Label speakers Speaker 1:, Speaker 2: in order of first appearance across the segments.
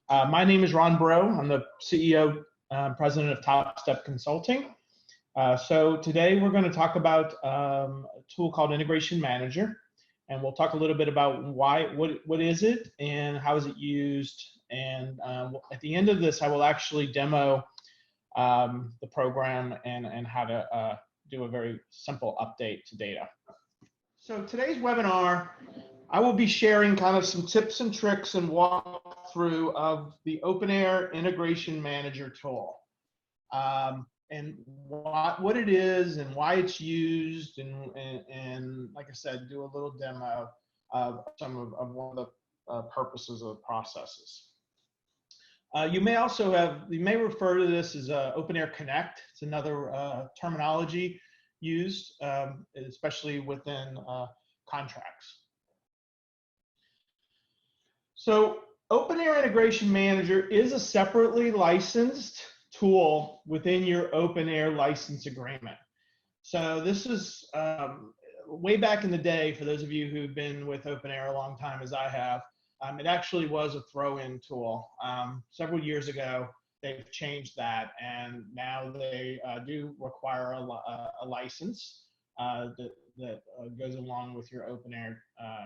Speaker 1: My name is Ron Bro. I'm the CEO, President of Top Step Consulting. So today we're going to talk about a tool called Integration Manager, and we'll talk a little bit about what is it and how is it used. And at the end of this, I will actually demo the program and how to do a very simple update to data. So today's webinar, I will be sharing kind of some tips and tricks and walkthrough of the OpenAir Integration Manager tool, and what it is and why it's used, and like I said, do a little demo of some of one of the purposes of the processes. You may refer to this as OpenAir Connect. It's another terminology used, especially within contracts. So OpenAir Integration Manager is a separately licensed tool within your OpenAir license agreement. So this is way back in the day, for those of you who've been with OpenAir a long time as I have, it actually was a throw-in tool. Several years ago, they've changed that, and now they do require a license that goes along with your OpenAir.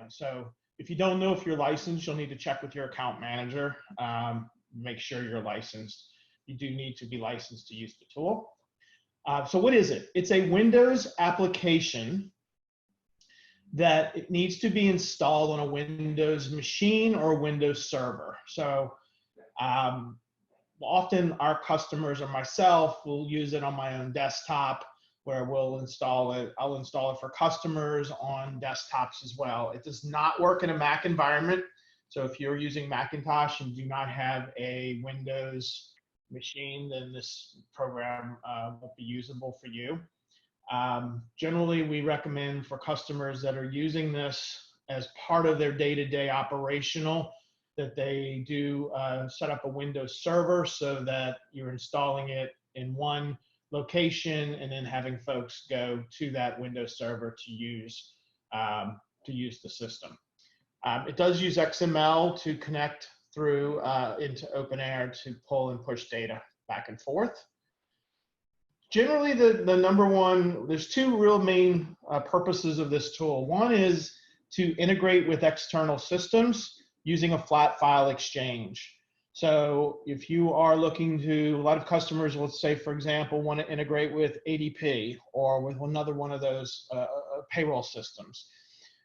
Speaker 1: So if you don't know if you're licensed, you'll need to check with your account manager, make sure you're licensed. You do need to be licensed to use the tool. So what is it? It's a Windows application that it needs to be installed on a Windows machine or a Windows server. So often our customers or myself will use it on my own desktop, where we'll install it. I'll install it for customers on desktops as well. It does not work in a Mac environment. So if you're using Macintosh and do not have a Windows machine, then this program won't be usable for you. Generally, we recommend for customers that are using this as part of their day-to-day operational that they do set up a Windows server so that you're installing it in one location and then having folks go to that Windows server to use the system. It does use XML to connect through into OpenAir to pull and push data back and forth. Generally, the number one, there's two real main purposes of this tool. One is to integrate with external systems using a flat file exchange. So if you are looking to, a lot of customers, let's say, for example, want to integrate with ADP or with another one of those payroll systems.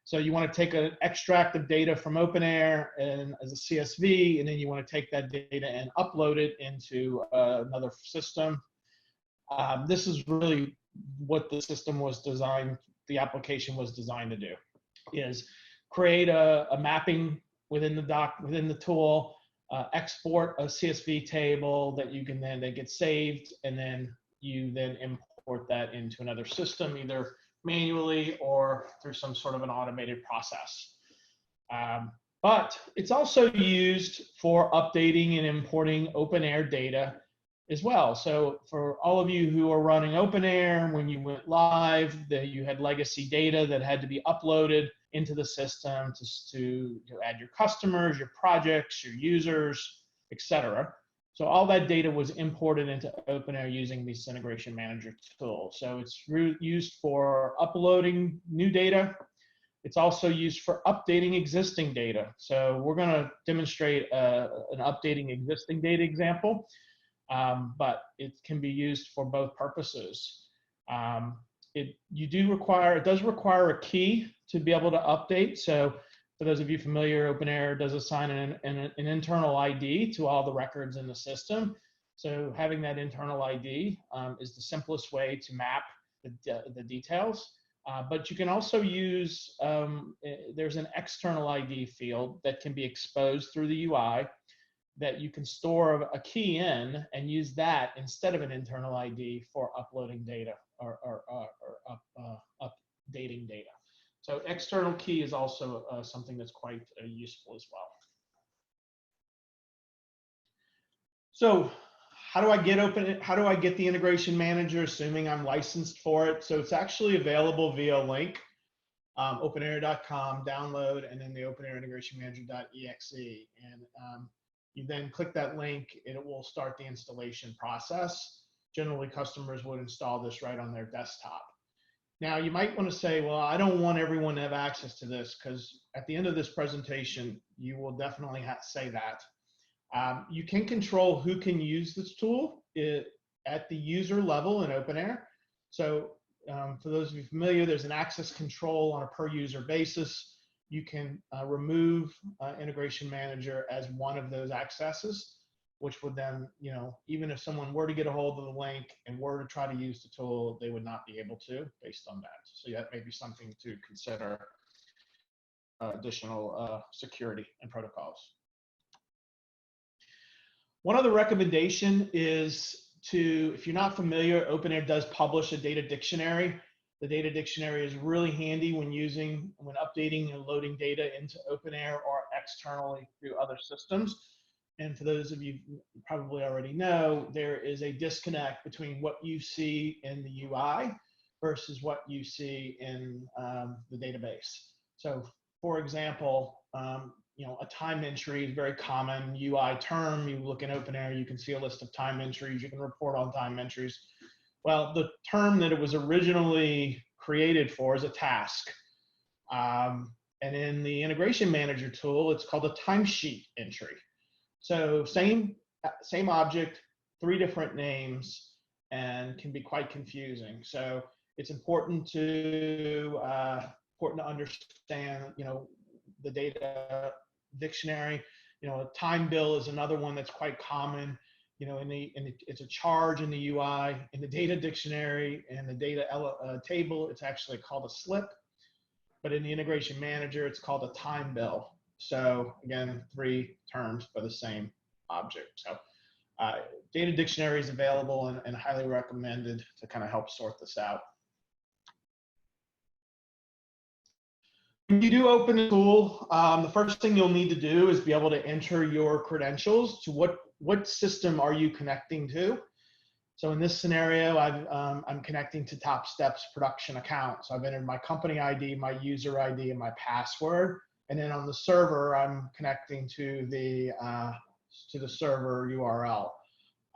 Speaker 1: So you want to take an extract of data from OpenAir and as a CSV, and then you want to take that data and upload it into another system. This is really what the system was designed, the application was designed to do, is create a mapping within the tool, export a CSV table that you can then, that gets saved, and then you then import that into another system, either manually or through some sort of an automated process. But it's also used for updating and importing OpenAir data as well. So for all of you who are running OpenAir, when you went live, you had legacy data that had to be uploaded into the system to add your customers, your projects, your users, etc. So all that data was imported into OpenAir using the Integration Manager tool. So it's used for uploading new data. It's also used for updating existing data. So we're going to demonstrate an updating existing data example, but it can be used for both purposes. It does require a key to be able to update. So for those of you familiar, OpenAir does assign an internal ID to all the records in the system. So having that internal ID is the simplest way to map the details. But you can also use, there's an external ID field that can be exposed through the UI that you can store a key in and use that instead of an internal ID for uploading data or updating data. So external key is also something that's quite useful as well. So how do I get the Integration Manager, assuming I'm licensed for it? So it's actually available via a link, openair.com, download, and then the OpenAir Integration Manager.exe. And You then click that link and it will start the installation process. Generally, customers would install this right on their desktop. Now, you might want to say, well, I don't want everyone to have access to this, because at the end of this presentation, you will definitely say that. You can control who can use this tool at the user level in OpenAir. So for those of you familiar, there's an access control on a per user basis. You can remove Integration Manager as one of those accesses, which would then, even if someone were to get a hold of the link and were to try to use the tool, they would not be able to based on that. So that may be something to consider, additional security and protocols. One other recommendation is if you're not familiar, OpenAir does publish a data dictionary. The data dictionary is really handy when updating and loading data into OpenAir or externally through other systems. And for those of you who probably already know, there is a disconnect between what you see in the UI versus what you see in the database. So for example, a time entry is a very common UI term. You look in OpenAir, you can see a list of time entries. You can report on time entries. Well, the term that it was originally created for is a task. And in the Integration Manager tool, it's called a timesheet entry. So same object, 3 different names, and can be quite confusing. So it's important to understand, the data dictionary. A time bill is another one that's quite common. It's a charge in the UI. In the data dictionary and the data table, it's actually called a slip. But in the Integration Manager, it's called a time bill. So again, 3 terms for the same object. So data dictionary is available and highly recommended to kind of help sort this out. When you do open the tool, the first thing you'll need to do is be able to enter your credentials to what system are you connecting to. So in this scenario, I'm connecting to Top Step's production account. So I've entered my company ID, my user ID, and my password. And then on the server, I'm connecting to the server URL.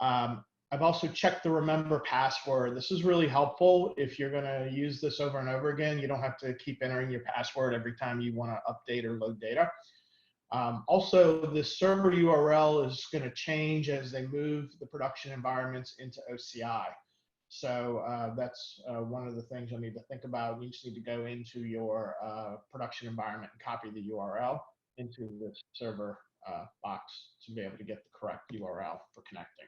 Speaker 1: I've also checked the remember password. This is really helpful if you're going to use this over and over again. You don't have to keep entering your password every time you want to update or load data. Also, the server URL is going to change as they move the production environments into OCI. So that's one of the things you'll need to think about. You just need to go into your production environment and copy the URL into the server box to be able to get the correct URL for connecting.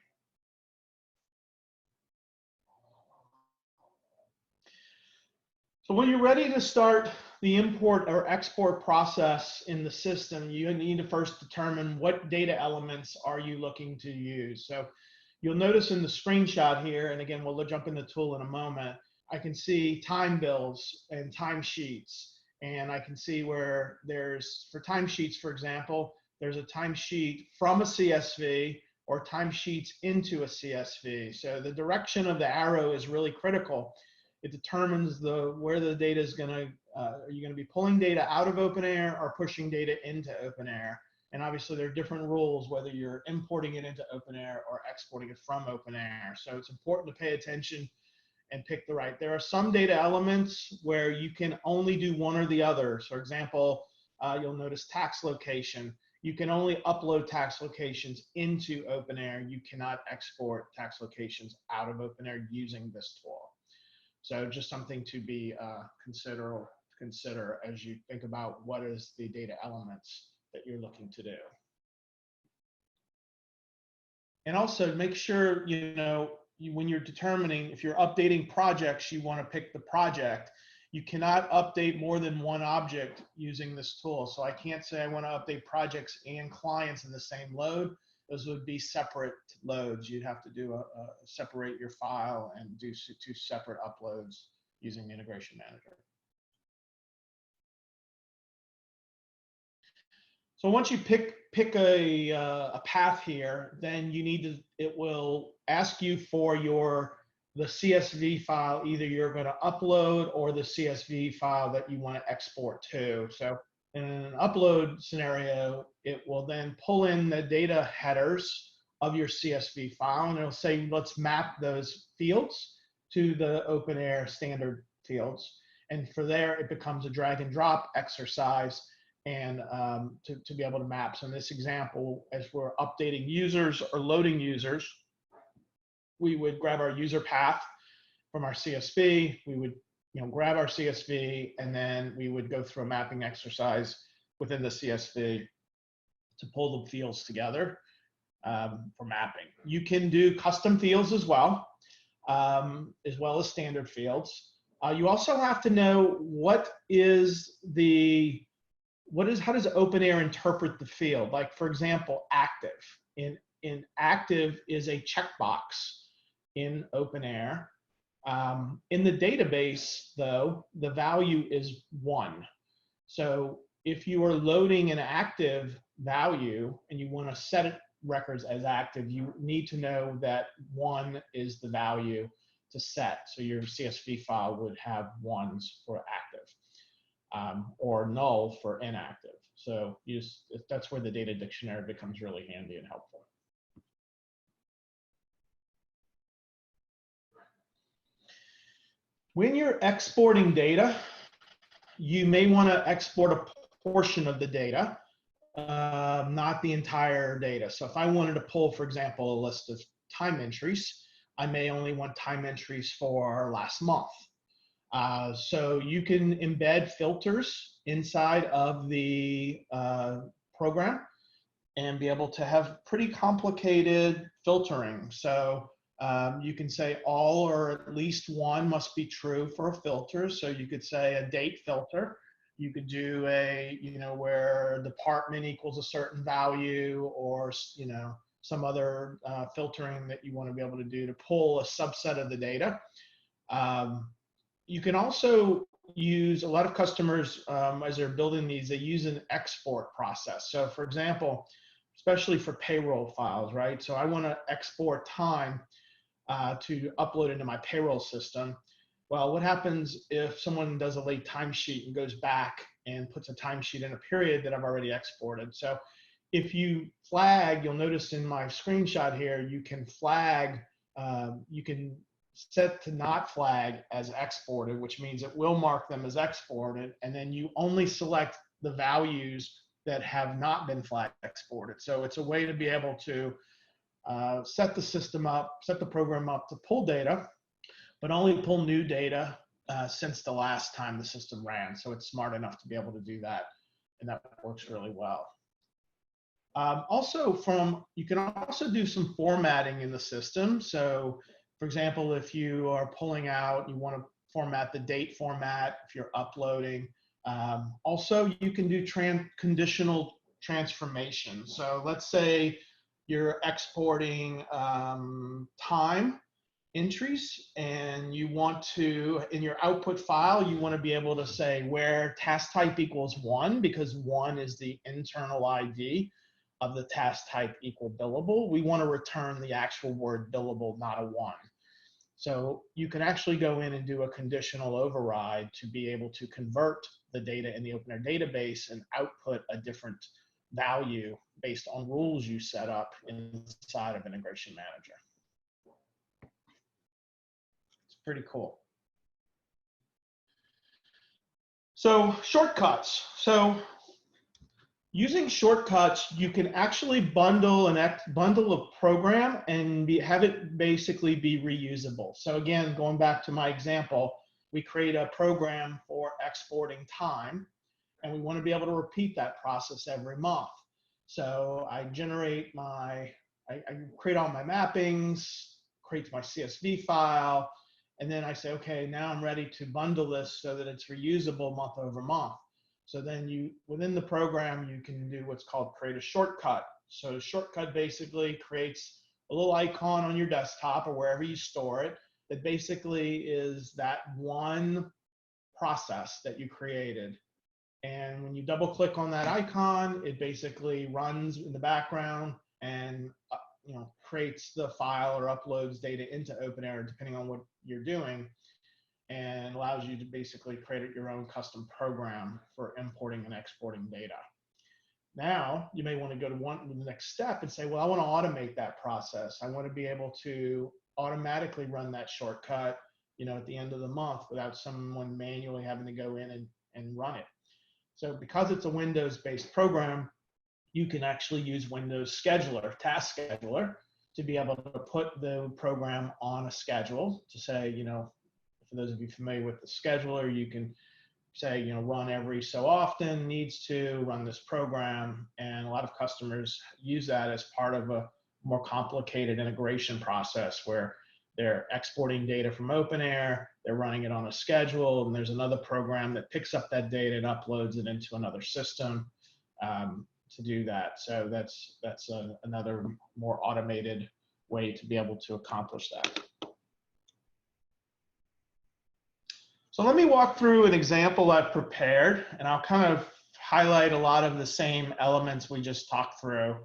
Speaker 1: So when you're ready to start the import or export process in the system, you need to first determine what data elements are you looking to use. So you'll notice in the screenshot here, and again, we'll jump in the tool in a moment, I can see time bills and timesheets. And I can see where for timesheets, for example, there's a timesheet from a CSV or timesheets into a CSV. So the direction of the arrow is really critical. It determines where the data is going to, are you going to be pulling data out of OpenAir or pushing data into OpenAir? And obviously there are different rules whether you're importing it into OpenAir or exporting it from OpenAir. So it's important to pay attention and pick the right. There are some data elements where you can only do one or the other. So for example, you'll notice tax location. You can only upload tax locations into OpenAir. You cannot export tax locations out of OpenAir using this tool. So just something to be consider as you think about what is the data elements that you're looking to do. And also make sure, when you're determining if you're updating projects, you want to pick the project. You cannot update more than one object using this tool. So I can't say I want to update projects and clients in the same load. Those would be separate loads. You'd have to do separate your file and do 2 separate uploads using the Integration Manager. So once you pick a path here, then it will ask you for the CSV file, either you're going to upload or the CSV file that you want to export to. So in an upload scenario, it will then pull in the data headers of your CSV file, and it'll say, let's map those fields to the OpenAir standard fields. And for there, it becomes a drag and drop exercise and to be able to map. So in this example, as we're updating users or loading users, we would grab our user path from our CSV, we would grab our CSV, and then we would go through a mapping exercise within the CSV to pull the fields together for mapping. You can do custom fields as well as standard fields. You also have to know how does OpenAir interpret the field? Like, for example, active. In active is a checkbox in OpenAir. In the database, though, the value is 1. So if you are loading an active value and you want to set it records as active, you need to know that 1 is the value to set. So your CSV file would have 1s for active or null for inactive. So that's where the data dictionary becomes really handy and helpful. When you're exporting data, you may want to export a portion of the data, not the entire data. So if I wanted to pull, for example, a list of time entries, I may only want time entries for last month. So you can embed filters inside of the program and be able to have pretty complicated filtering. So you can say all or at least one must be true for a filter. So you could say a date filter. You could do a, where department equals a certain value, or, some other filtering that you want to be able to do to pull a subset of the data. You can also use, a lot of customers, as they're building these, they use an export process. So for example, especially for payroll files, right? So I want to export time to upload into my payroll system. Well, what happens if someone does a late timesheet and goes back and puts a timesheet in a period that I've already exported? So if you flag, you'll notice in my screenshot here, you can flag, you can set to not flag as exported, which means it will mark them as exported, and then you only select the values that have not been flagged exported. So it's a way to be able to set the system up, set the program up to pull data, but only pull new data since the last time the system ran. So it's smart enough to be able to do that, and that works really well. You can also do some formatting in the system. So for example, if you are pulling out, you want to format the date format if you're uploading. Also, you can do conditional transformation. So let's say you're exporting time entries, and you want to, in your output file, you want to be able to say where task type equals 1, because 1 is the internal ID of the task type equal billable. We want to return the actual word billable, not a 1. So you can actually go in and do a conditional override to be able to convert the data in the OpenAir database and output a different value based on rules you set up inside of Integration Manager. It's pretty cool. So shortcuts. So using shortcuts, you can actually bundle a program and have it basically be reusable. So again, going back to my example, we create a program for exporting time, and we want to be able to repeat that process every month. So I create all my mappings, create my CSV file, and then I say, okay, now I'm ready to bundle this so that it's reusable month over month. So then within the program, you can do what's called create a shortcut. So a shortcut basically creates a little icon on your desktop or wherever you store it that basically is that one process that you created. And when you double click on that icon, it basically runs in the background and creates the file or uploads data into OpenAir, depending on what you're doing. and allows you to basically create your own custom program for importing and exporting data. Now, you may want to go to the next step and say, well, I want to automate that process. I want to be able to automatically run that shortcut, at the end of the month without someone manually having to go in and run it. So because it's a Windows-based program, you can actually use Windows Scheduler, Task Scheduler, to be able to put the program on a schedule to say, for those of you familiar with the scheduler, you can say, run every so often, needs to run this program. And a lot of customers use that as part of a more complicated integration process where they're exporting data from OpenAir, they're running it on a schedule, and there's another program that picks up that data and uploads it into another system to do that. So that's another more automated way to be able to accomplish that. So let me walk through an example I've prepared, and I'll kind of highlight a lot of the same elements we just talked through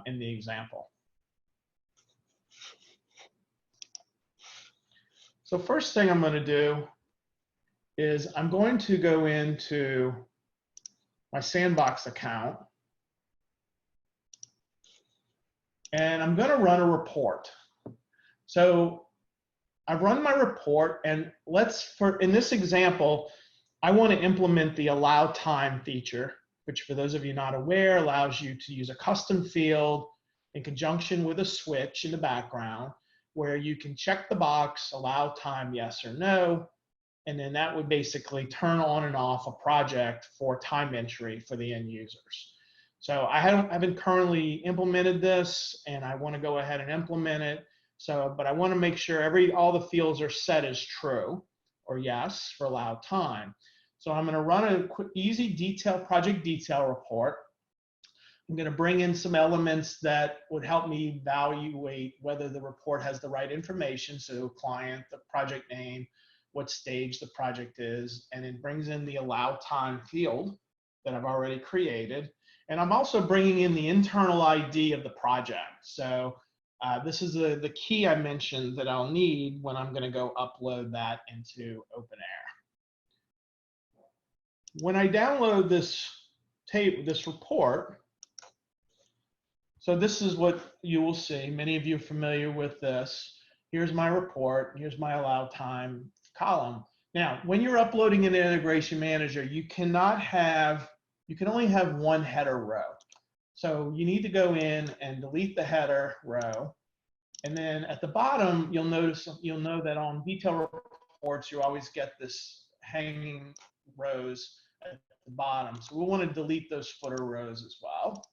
Speaker 1: in the example. So first thing I'm going to do is I'm going to go into my Sandbox account, and I'm going to run a report. So I've run my report, and in this example, I want to implement the allow time feature, which for those of you not aware, allows you to use a custom field in conjunction with a switch in the background, where you can check the box, allow time, yes or no, and then that would basically turn on and off a project for time entry for the end users. So I haven't currently implemented this, and I want to go ahead and implement it. But I want to make sure all the fields are set as true or yes for allow time. So I'm going to run a quick, easy project detail report. I'm going to bring in some elements that would help me evaluate whether the report has the right information. So client, the project name, what stage the project is, and it brings in the allow time field that I've already created. And I'm also bringing in the internal ID of the project. So this is the key I mentioned that I'll need when I'm going to go upload that into OpenAir. When I download this report, so this is what you will see. Many of you are familiar with this. Here's my report. Here's my allow time column. Now, when you're uploading an integration manager, you can only have one header row. So you need to go in and delete the header row. And then at the bottom, you'll know that on detail reports, you always get this hanging rows at the bottom. So we'll want to delete those footer rows as well.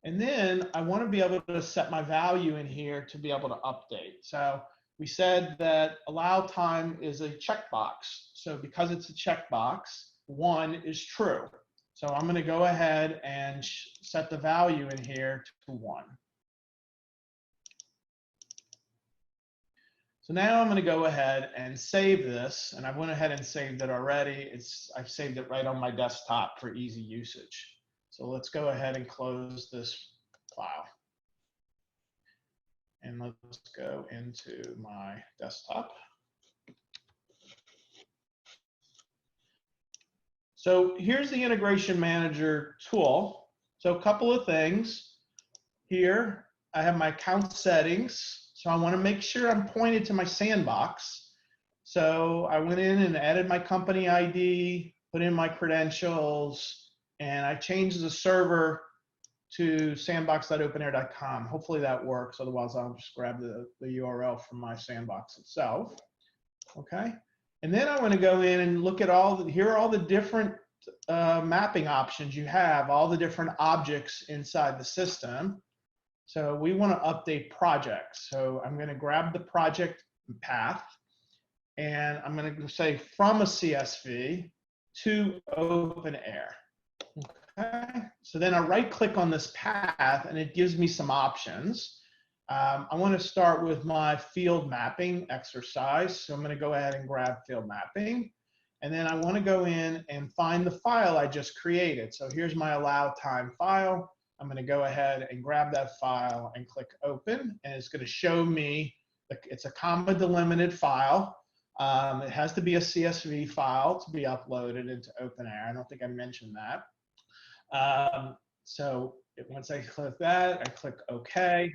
Speaker 1: And then I want to be able to set my value in here to be able to update. So we said that allow time is a checkbox. So because it's a checkbox, 1 is true. So I'm going to go ahead and set the value in here to 1. So now I'm going to go ahead and save this, and I went ahead and saved it already. I've saved it right on my desktop for easy usage. So let's go ahead and close this file. And let's go into my desktop. So here's the Integration Manager tool. So a couple of things. Here, I have my account settings. So I want to make sure I'm pointed to my Sandbox. So I went in and added my company ID, put in my credentials, and I changed the server to sandbox.openair.com. Hopefully that works. Otherwise, I'll just grab the URL from my Sandbox itself. Okay. And then I want to go in and look at here are all the different mapping options you have, all the different objects inside the system. So we want to update projects. So I'm going to grab the project path, and I'm going to say from a CSV to OpenAir. Okay. So then I right click on this path, and it gives me some options. I want to start with my field mapping exercise. So I'm going to go ahead and grab field mapping. And then I want to go in and find the file I just created. So here's my allow time file. I'm going to go ahead and grab that file and click open. And it's going to show me, it's a comma delimited file. It has to be a CSV file to be uploaded into OpenAir. I don't think I mentioned that. Once I click that, I click OK,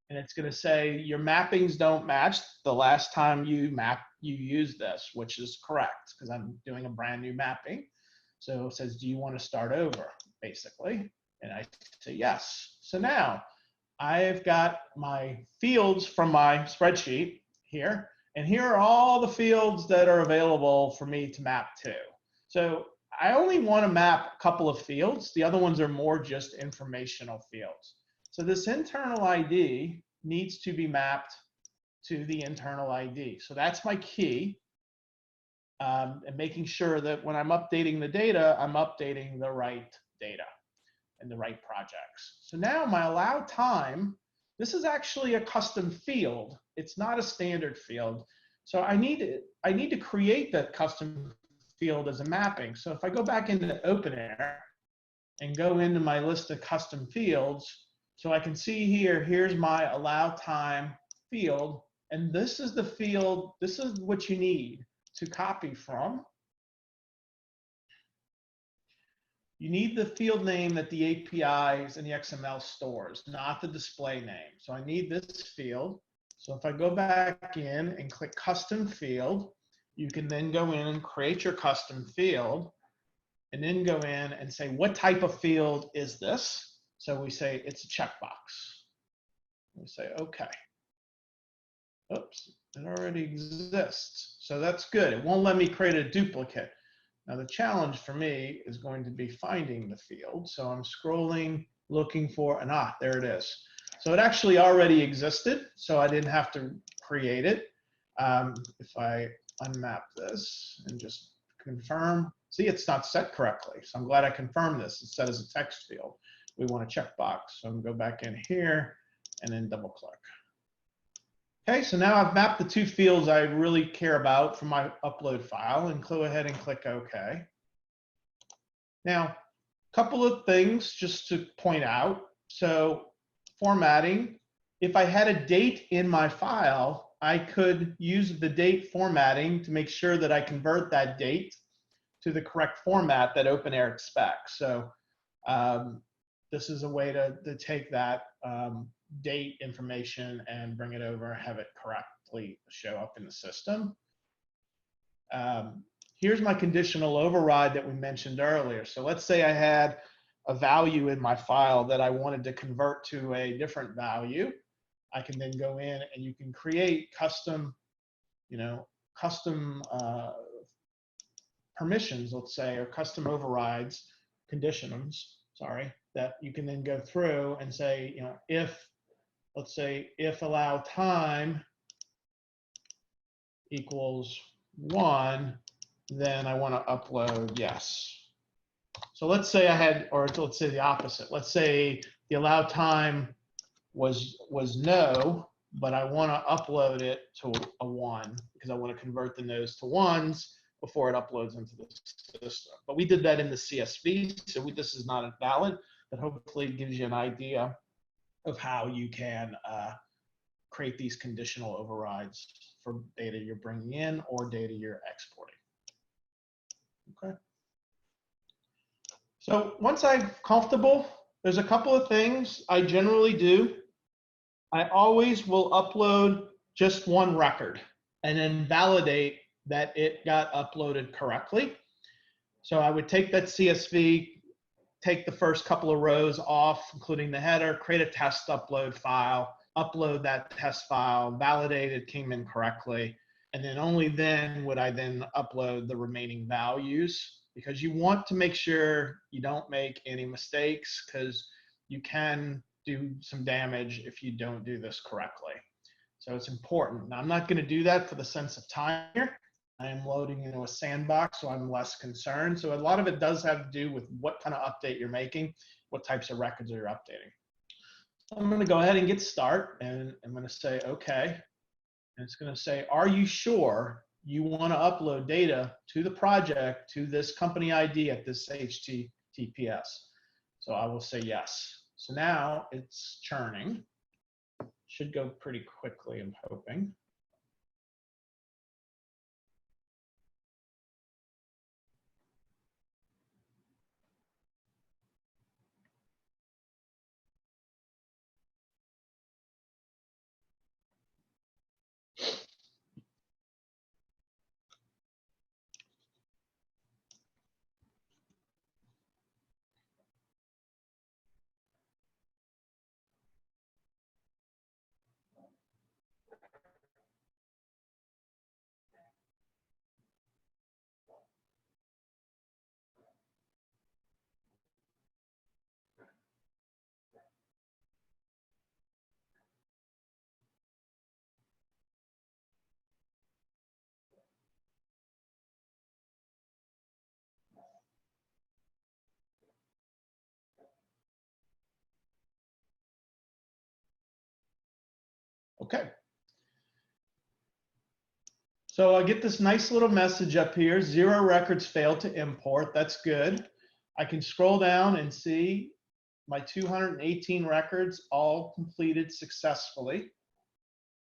Speaker 1: and it's going to say your mappings don't match the last time you used this, which is correct because I'm doing a brand new mapping. So it says, do you want to start over, basically? And I say yes. So now I've got my fields from my spreadsheet here, and here are all the fields that are available for me to map to. So I only want to map a couple of fields. The other ones are more just informational fields. So this internal ID needs to be mapped to the internal ID. So that's my key. And making sure that when I'm updating the data, I'm updating the right data and the right projects. So now my allow time, this is actually a custom field. It's not a standard field. So I need to create that custom field as a mapping. So if I go back into OpenAir and go into my list of custom fields, so I can see here, here's my allow time field, and this is the field, this is what you need to copy from. You need the field name that the APIs and the XML stores, not the display name. So I need this field. So if I go back in and click custom field, you can then go in and create your custom field and then go in and say, what type of field is this? So we say it's a checkbox. We say, okay. Oops, it already exists. So that's good. It won't let me create a duplicate. Now the challenge for me is going to be finding the field. So I'm scrolling, looking for, and there it is. So it actually already existed, so I didn't have to create it. If I unmap this and just confirm, see, it's not set correctly. So I'm glad I confirmed this. It's set as a text field. We want a checkbox. So I'm going to go back in here and then double click. Okay, so now I've mapped the two fields I really care about for my upload file, and go ahead and click OK. Now, a couple of things just to point out. So formatting, if I had a date in my file, I could use the date formatting to make sure that I convert that date to the correct format that OpenAir expects. So this is a way to take that date information and bring it over and have it correctly show up in the system. Here's my conditional override that we mentioned earlier. So let's say I had a value in my file that I wanted to convert to a different value. I can then go in and you can create custom, permissions, let's say, or custom overrides, conditions, sorry, that you can then go through and say, let's say if allow time equals 1, then I want to upload yes. So let's say I had, or let's say the opposite. Let's say the allow time was no, but I want to upload it to a 1 because I want to convert the no's to 1s before it uploads into the system. But we did that in the CSV, so this is not valid, but hopefully it gives you an idea of how you can create these conditional overrides for data you're bringing in or data you're exporting. Okay. So once I'm comfortable, there's a couple of things I generally do. I always will upload just one record and then validate that it got uploaded correctly. So I would take that CSV, take the first couple of rows off, including the header, create a test upload file, upload that test file, validate it came in correctly, and then only then would I then upload the remaining values, because you want to make sure you don't make any mistakes, because you can do some damage if you don't do this correctly. So it's important. Now, I'm not going to do that for the sense of time here. I am loading into a sandbox, so I'm less concerned. So a lot of it does have to do with what kind of update you're making, what types of records you're updating. So I'm going to go ahead and get start, and I'm going to say OK. And it's going to say, are you sure you want to upload data to the project, to this company ID at this HTTPS? So I will say yes. So now it's churning. Should go pretty quickly, I'm hoping. Okay. So I get this nice little message up here, 0 records failed to import. That's good. I can scroll down and see my 218 records all completed successfully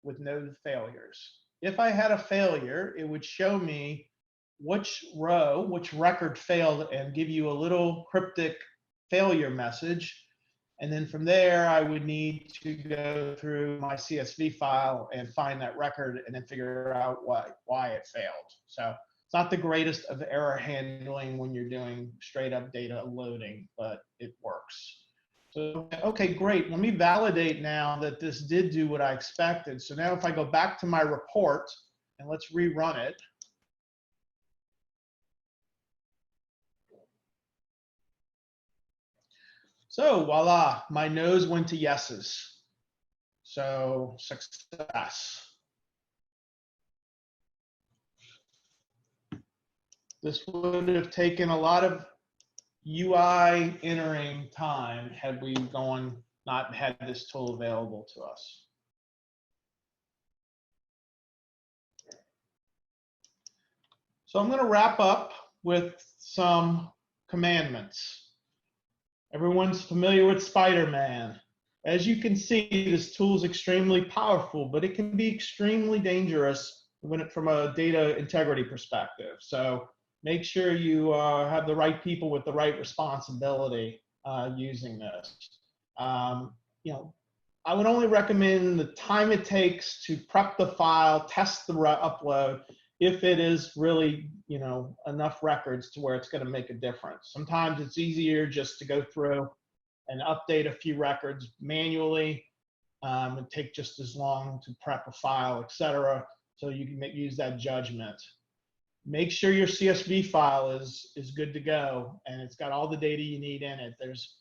Speaker 1: with no failures. If I had a failure, it would show me which row, which record failed and give you a little cryptic failure message. And then from there, I would need to go through my CSV file and find that record and then figure out why it failed. So it's not the greatest of error handling when you're doing straight up data loading, but it works. So, okay, great. Let me validate now that this did do what I expected. So now if I go back to my report and let's rerun it. So voila, my no's went to yeses. So success. This would have taken a lot of UI entering time had we not had this tool available to us. So I'm going to wrap up with some commandments. Everyone's familiar with Spider-Man. As you can see, this tool is extremely powerful, but it can be extremely dangerous from a data integrity perspective. So make sure you have the right people with the right responsibility using this. I would only recommend the time it takes to prep the file, test the upload, if it is really, enough records to where it's going to make a difference. Sometimes it's easier just to go through and update a few records manually. It take just as long to prep a file, etc. So you can use that judgment. Make sure your CSV file is good to go and it's got all the data you need in it. There's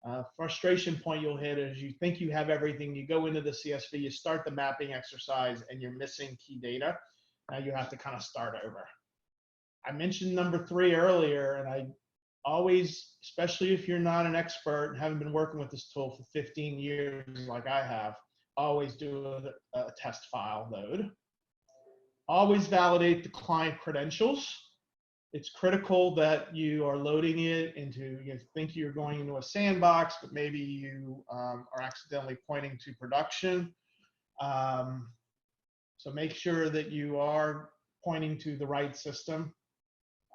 Speaker 1: a frustration point you'll hit is you think you have everything. You go into the CSV, you start the mapping exercise, and you're missing key data. Now you have to kind of start over. I mentioned number 3 earlier, and I always, especially if you're not an expert and haven't been working with this tool for 15 years like I have, always do a test file load. Always validate the client credentials. It's critical that you are loading it into, you think you're going into a sandbox, but maybe you are accidentally pointing to production. So make sure that you are pointing to the right system.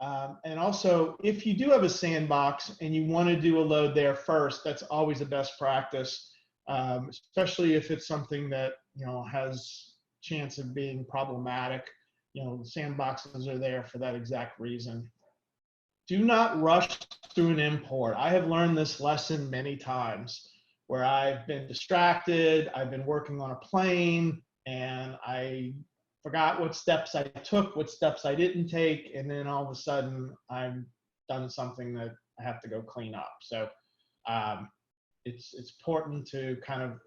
Speaker 1: And also, if you do have a sandbox and you want to do a load there first, that's always a best practice, especially if it's something that has chance of being problematic. Sandboxes are there for that exact reason. Do not rush through an import. I have learned this lesson many times where I've been distracted, I've been working on a plane, and I forgot what steps I took, what steps I didn't take, and then all of a sudden I've done something that I have to go clean up. So it's important to kind of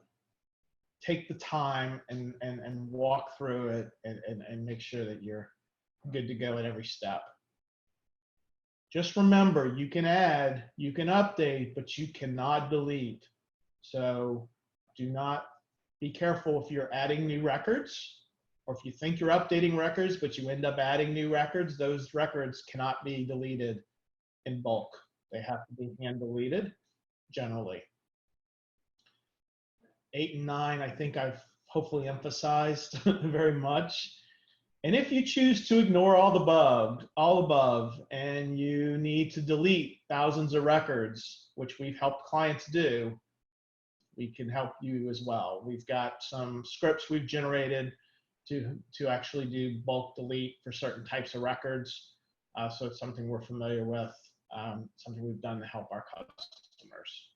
Speaker 1: take the time and walk through it and make sure that you're good to go at every step. Just remember, you can add, you can update, but you cannot delete. So be careful if you're adding new records, or if you think you're updating records, but you end up adding new records, those records cannot be deleted in bulk. They have to be hand deleted generally. 8 and 9, I think I've hopefully emphasized very much. And if you choose to ignore all above, and you need to delete thousands of records, which we've helped clients do, we can help you as well. We've got some scripts we've generated to actually do bulk delete for certain types of records. So it's something we're familiar with, something we've done to help our customers.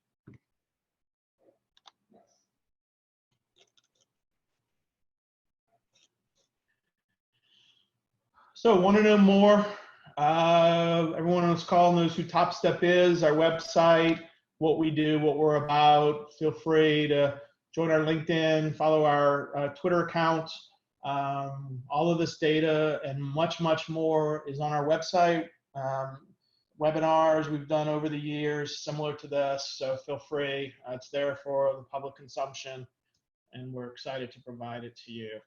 Speaker 1: So want to know more? Everyone on this call knows who TopStep is, our website, what we do, what we're about. Feel free to join our LinkedIn, follow our Twitter account. All of this data and much, much more is on our website. Webinars we've done over the years similar to this, so feel free. It's there for the public consumption. and we're excited to provide it to you.